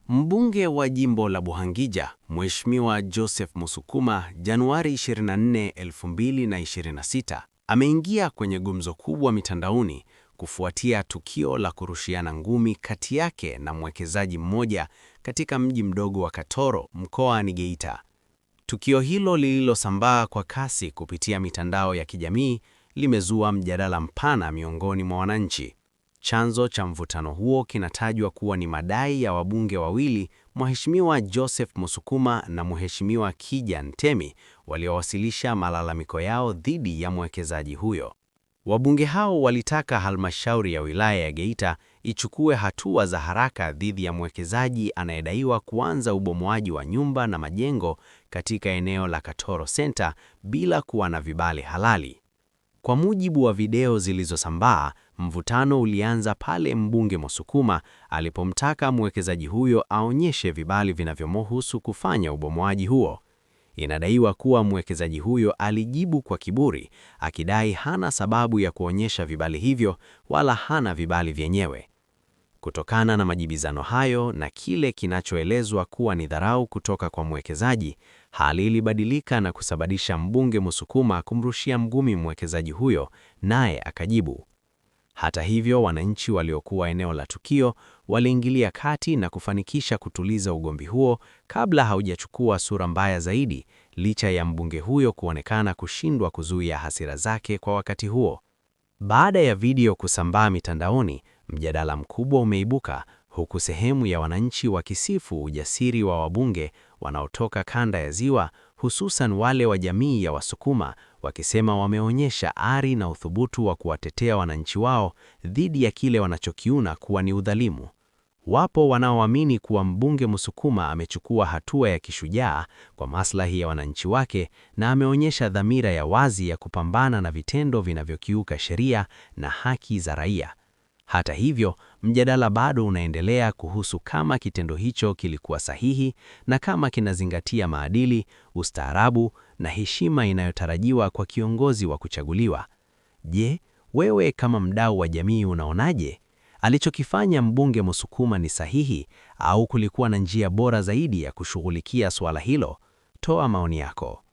Mbunge wa jimbo la Buhangija, Mheshimiwa Joseph Musukuma, Januari 24, 2026, ameingia kwenye gumzo kubwa mitandaoni kufuatia tukio la kurushiana ngumi kati yake na mwekezaji mmoja katika mji mdogo wa Katoro, mkoani Geita. Tukio hilo lililosambaa kwa kasi kupitia mitandao ya kijamii limezua mjadala mpana miongoni mwa wananchi. Chanzo cha mvutano huo kinatajwa kuwa ni madai ya wabunge wawili, Mheshimiwa Joseph Musukuma na Mheshimiwa Kija Ntemi, waliowasilisha malalamiko yao dhidi ya mwekezaji huyo. Wabunge hao walitaka halmashauri ya wilaya ya Geita ichukue hatua za haraka dhidi ya mwekezaji anayedaiwa kuanza ubomoaji wa nyumba na majengo katika eneo la Katoro Center bila kuwa na vibali halali. Kwa mujibu wa video zilizosambaa, mvutano ulianza pale mbunge Musukuma alipomtaka mwekezaji huyo aonyeshe vibali vinavyomruhusu kufanya ubomoaji huo. Inadaiwa kuwa mwekezaji huyo alijibu kwa kiburi, akidai hana sababu ya kuonyesha vibali hivyo wala hana vibali vyenyewe. Kutokana na majibizano hayo na kile kinachoelezwa kuwa ni dharau kutoka kwa mwekezaji, hali ilibadilika na kusababisha mbunge Musukuma kumrushia ngumi mwekezaji huyo, naye akajibu. Hata hivyo, wananchi waliokuwa eneo la tukio waliingilia kati na kufanikisha kutuliza ugomvi huo kabla haujachukua sura mbaya zaidi, licha ya mbunge huyo kuonekana kushindwa kuzuia hasira zake kwa wakati huo. Baada ya video kusambaa mitandaoni, mjadala mkubwa umeibuka, huku sehemu ya wananchi wakisifu ujasiri wa wabunge wanaotoka kanda ya Ziwa, hususan wale wa jamii ya Wasukuma, wakisema wameonyesha ari na uthubutu wa kuwatetea wananchi wao dhidi ya kile wanachokiona kuwa ni udhalimu. Wapo wanaoamini kuwa mbunge Musukuma amechukua hatua ya kishujaa kwa maslahi ya wananchi wake na ameonyesha dhamira ya wazi ya kupambana na vitendo vinavyokiuka sheria na haki za raia. Hata hivyo, mjadala bado unaendelea kuhusu kama kitendo hicho kilikuwa sahihi na kama kinazingatia maadili, ustaarabu na heshima inayotarajiwa kwa kiongozi wa kuchaguliwa. Je, wewe kama mdau wa jamii unaonaje? Alichokifanya mbunge Musukuma ni sahihi au kulikuwa na njia bora zaidi ya kushughulikia swala hilo? Toa maoni yako.